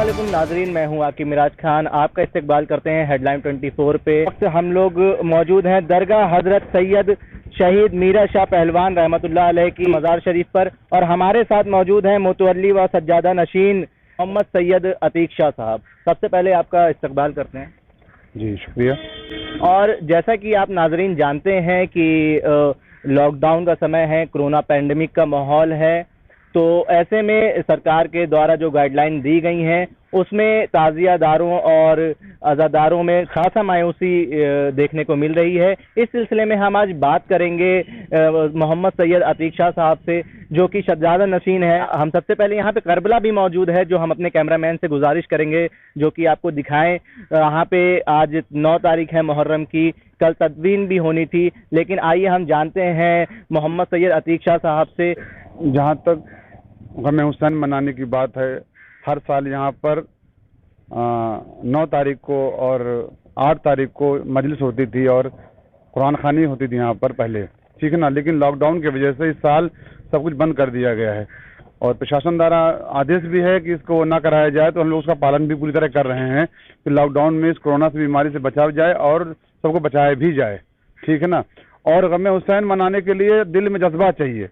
अस्सलामुअलैकुम नाजरीन, मैं हूं आपकी मिराज खान। आपका इस्तकबाल करते हैं हेडलाइन 24 पे। वक्त हम लोग मौजूद हैं दरगाह हजरत सैयद शहीद मीरा शाह पहलवान रहमतुल्लाह अलैह की मज़ार शरीफ पर, और हमारे साथ मौजूद हैं मुतवल्ली व सज्जादा नशीन मोहम्मद सैयद अतीक शाह साहब। सबसे पहले आपका इस्तकबाल करते हैं। जी शुक्रिया। और जैसा कि आप नाजरीन जानते हैं कि लॉकडाउन का समय है, कोरोना पैंडेमिक का माहौल है, तो ऐसे में सरकार के द्वारा जो गाइडलाइन दी गई हैं उसमें ताज़ियादारों और अज़ादारों में खासा मायूसी देखने को मिल रही है। इस सिलसिले में हम आज बात करेंगे मोहम्मद सैयद अतीक शाह साहब से, जो कि सज्जादा नशीन है। हम सबसे पहले यहाँ पे करबला भी मौजूद है, जो हम अपने कैमरामैन से गुजारिश करेंगे जो कि आपको दिखाएं। यहाँ पे आज 9 तारीख है मुहर्रम की, कल तदवीन भी होनी थी, लेकिन आइए हम जानते हैं मोहम्मद सैयद अतीक शाह साहब से। जहाँ तक गम हुसैन मनाने की बात है, हर साल यहाँ पर 9 तारीख को और 8 तारीख को मजलिस होती थी और कुरान खानी होती थी यहाँ पर पहले, ठीक है ना। लेकिन लॉकडाउन की वजह से इस साल सब कुछ बंद कर दिया गया है और प्रशासन द्वारा आदेश भी है कि इसको ना कराया जाए, तो हम लोग उसका पालन भी पूरी तरह कर रहे हैं कि लॉकडाउन में इस कोरोना से बीमारी से बचाव जाए और सबको बचाया भी जाए, ठीक है ना। और गम हुसैन मनाने के लिए दिल में जज्बा चाहिए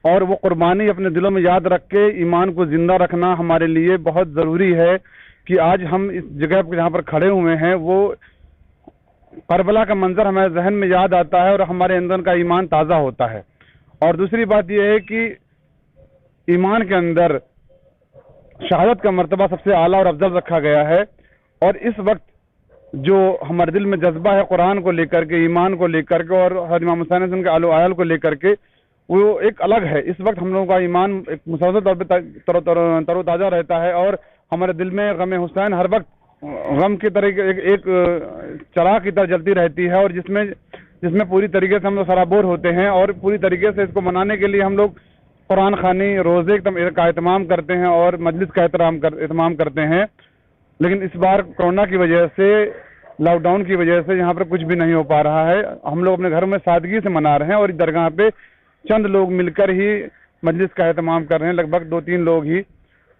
और वो कुर्बानी अपने दिलों में याद रख के ईमान को जिंदा रखना हमारे लिए बहुत ज़रूरी है कि आज हम इस जगह पर जहाँ पर खड़े हुए हैं वो करबला का मंजर हमारे जहन में याद आता है और हमारे अंदर का ईमान ताज़ा होता है। और दूसरी बात यह है कि ईमान के अंदर शहादत का मर्तबा सबसे आला और अफजल रखा गया है, और इस वक्त जो हमारे दिल में जज्बा है कुरान को लेकर के, ईमान को लेकर के और हज़रत इमाम हुसैन के आलो आयल को लेकर के, वो एक अलग है। इस वक्त हम लोगों का ईमान एक मुसलसल तौर पर तरोताज़ा रहता है और हमारे दिल में गम हुसैन हर वक्त गम की तरह एक चराग की तरह जलती रहती है, और जिसमें पूरी तरीके से हम लोग सराबोर होते हैं। और पूरी तरीके से इसको मनाने के लिए हम लोग कुरान खानी, रोज़े का एहतमाम करते हैं और मजलिस का एहतमाम करते हैं। लेकिन इस बार कोरोना की वजह से, लॉकडाउन की वजह से यहाँ पर कुछ भी नहीं हो पा रहा है। हम लोग अपने घर में सादगी से मना रहे हैं और इस दरगाह पे चंद लोग मिलकर ही मजलिस का एहतमाम कर रहे हैं, लगभग 2-3 लोग ही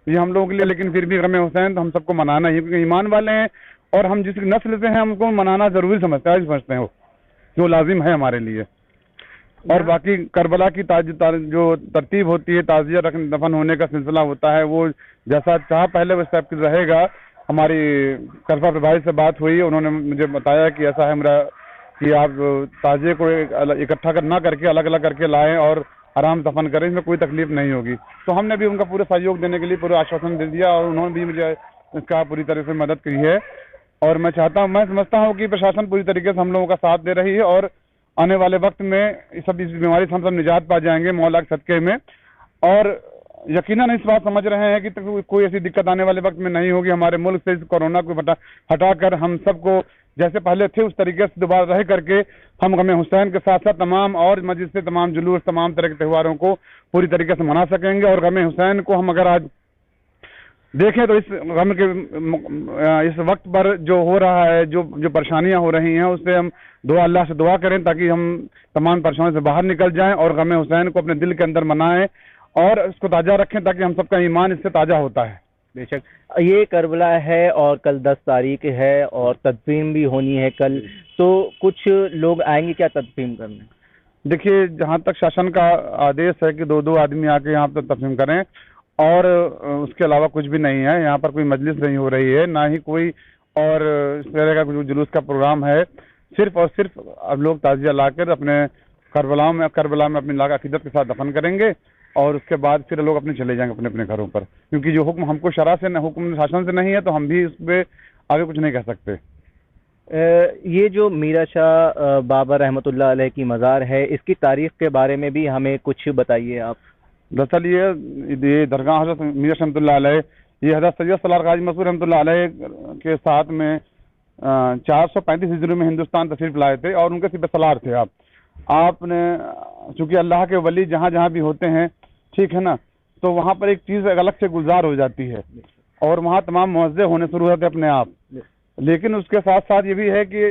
ये हम लोगों के लिए। लेकिन फिर भी गम हुसैन तो हम सबको मनाना ही, क्योंकि ईमान वाले हैं और हम जिस नस्ल से हैं हमको मनाना ज़रूरी समझते हैं वो जो लाजिम है हमारे लिए। और बाकी करबला की जो तरतीब होती है, ताज़िया दफन होने का सिलसिला होता है, वो जैसा चाह पहले उस टाइप की रहेगा। हमारी करफा प्रभारी से बात हुई, उन्होंने मुझे बताया कि ऐसा है मेरा कि आप ताज़िए को इकट्ठा ना करके अलग अलग करके लाएं और आराम दफन करें, इसमें कोई तकलीफ नहीं होगी। तो हमने भी उनका पूरा सहयोग देने के लिए पूरा आश्वासन दे दिया और उन्होंने भी मुझे इसका पूरी तरह से मदद की है। और मैं समझता हूँ कि प्रशासन पूरी तरीके से हम लोगों का साथ दे रही है और आने वाले वक्त में इस बीमारी से हम सब निजात पा जाएंगे मौला के सदक़े में। और यकीनन इस बात समझ रहे हैं कि कोई ऐसी दिक्कत आने वाले वक्त में नहीं होगी। हमारे मुल्क से इस कोरोना को हटाकर हम सबको जैसे पहले थे उस तरीके से दोबारा रह करके हम गम हुसैन के साथ साथ तमाम और मस्जिद से तमाम जुलूस, तमाम तरह के त्योहारों को पूरी तरीके से मना सकेंगे। और गम हुसैन को हम अगर आज देखें तो इस गम के इस वक्त पर जो हो रहा है, जो परेशानियां हो रही हैं, उससे हम अल्लाह से दुआ करें ताकि हम तमाम परेशानियों से बाहर निकल जाएं और गम हुसैन को अपने दिल के अंदर मनाएं और इसको ताज़ा रखें ताकि हम सबका ईमान इससे ताज़ा होता है। बेशक ये करबला है और कल 10 तारीख है और तदफीन भी होनी है कल, तो कुछ लोग आएंगे क्या तदफीन करने? देखिए, जहाँ तक शासन का आदेश है कि 2-2 आदमी आके यहाँ पर तदफीन करें और उसके अलावा कुछ भी नहीं है। यहाँ पर कोई मजलिस नहीं हो रही है, ना ही कोई और इस तरह का कुछ जुलूस का प्रोग्राम है। सिर्फ और सिर्फ अब लोग ताज़िया लाकर अपने करबला में अपनी अकीदत के साथ दफन करेंगे और उसके बाद फिर लोग अपने चले जाएंगे अपने अपने घरों पर, क्योंकि जो हुक्म हमको शरा से हुक्म शासन से नहीं है तो हम भी इस पर आगे कुछ नहीं कह सकते। ये जो मीरा शाह बाबा रहमतुल्लाह अलैह की मज़ार है, इसकी तारीख के बारे में भी हमें कुछ बताइए आप। दरअसल ये दरगाह हज़रत मीरा शाह रहमतुल्लाह अलैह, ये हज़रत सैयद सलार गाजी मसूद रहमतुल्लाह अलैह के साथ में 435 हिजरी में हिंदुस्तान तशरीफ लाए थे और उनके सिपह सलार थे आपने। चूँकि अल्लाह के वली जहाँ जहाँ भी होते हैं, ठीक है ना, तो वहाँ पर एक चीज़ अलग से गुलजार हो जाती है और वहाँ तमाम मुअज़्ज़े होने शुरू होते अपने आप। लेकिन उसके साथ साथ ये भी है कि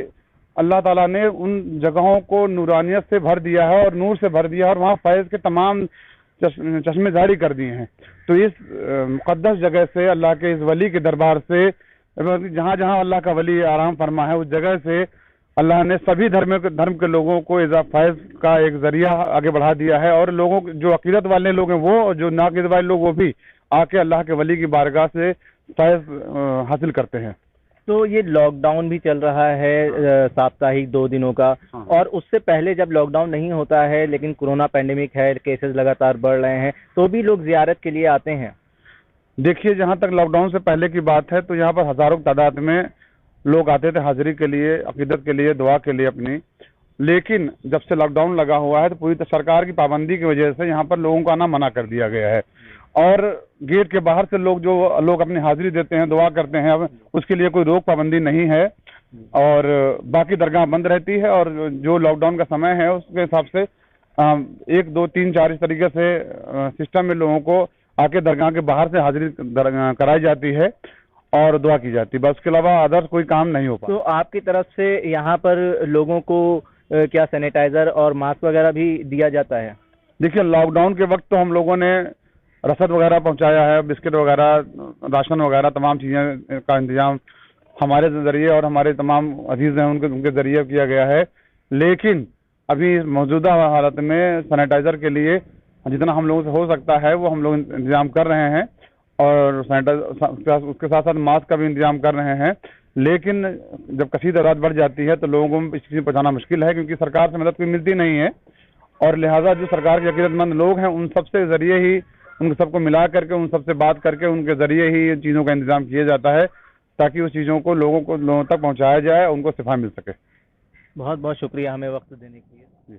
अल्लाह ताला ने उन जगहों को नूरानियत से भर दिया है और नूर से भर दिया है और वहाँ फैज़ के तमाम چشمے جاری کر دیے ہیں. تو اس مقدس جگہ سے، اللہ کے اس ولی کے دربار سے، جہاں جہاں اللہ کا ولی آرام فرما ہے، اس جگہ سے اللہ نے سبھی دھرم کے لوگوں کو فیض کا ایک ذریعہ آگے بڑھا دیا ہے. اور لوگوں جو عقیدت والے لوگ ہیں وہ، جو ناعقیدت والے لوگ وہ بھی آ کے اللہ کے ولی کی بارگاہ سے فیض حاصل کرتے ہیں. تو یہ لاک ڈاؤن بھی چل رہا ہے ساپتاہک 2 دنوں کا، اور اس سے پہلے جب لاک ڈاؤن نہیں ہوتا ہے لیکن کورونا پینڈیمک ہے، کیسز لگاتار بڑھ رہے ہیں، تو بھی لوگ زیارت کے لیے آتے ہیں. دیکھیے، جہاں تک لاک ڈاؤن سے پہلے کی بات ہے تو یہاں پر ہزاروں کی تعداد میں لوگ آتے تھے حاضری کے لیے، عقیدت کے لیے، دعا کے لیے اپنی. لیکن جب سے لاک ڈاؤن لگا ہوا ہے تو پوری سرکار کی پابندی کی وجہ سے یہاں پر لوگوں کو آنا منع کر دیا گیا ہے. اور گیٹ کے باہر سے لوگ اپنی حاضری دیتے ہیں، دعا کرتے ہیں، اب اس کے لیے کوئی روک پابندی نہیں ہے. اور باقی درگاہ بند رہتی ہے، اور جو لاک ڈاؤن کا سمے ہے اس کے حساب سے 1 2 3 4 اس طریقے سے سسٹم میں لوگوں کو آ کے درگاہ کے باہر سے حاضری کرائی جاتی ہے اور دعا کی جاتی ہے. بس اس کے علاوہ ادرس کوئی کام نہیں ہو پاتا. تو آپ کی طرف سے یہاں پر لوگوں کو کیا سینیٹائزر اور ماسک وغیرہ بھی دیا جاتا ہے؟ دیکھیے، لاک ڈاؤن کے وقت تو ہم لوگوں نے رسد وغیرہ پہنچایا ہے، بسکٹ وغیرہ، راشن وغیرہ، تمام چیزیں کا انتظام ہمارے ذریعے اور ہمارے تمام عزیز ہیں ان کے ذریعے کیا گیا ہے. لیکن ابھی موجودہ حالت میں سینیٹائزر کے لیے جتنا ہم لوگوں سے ہو سکتا ہے وہ ہم لوگ انتظام کر رہے ہیں، اور اس کے ساتھ ساتھ ماسک کا بھی انتظام کر رہے ہیں. لیکن جب کثیر تعداد بڑھ جاتی ہے تو لوگوں کو اس چیز پہنچانا مشکل ہے، کیونکہ سرکار سے مدد کوئی ملتی نہیں ہے. اور لہٰذا جو سرکار کے عقیدت مند لوگ ہیں ان سب سے ذریعے ہی، ان سب کو ملا کر کے، ان سب سے بات کر کے، ان کے ذریعے ہی ان چیزوں کا انتظام کیا جاتا ہے تاکہ اس چیزوں کو لوگوں تک پہنچایا جائے، ان کو شفا مل سکے. بہت بہت شکریہ ہمیں وقت دینے کے لیے.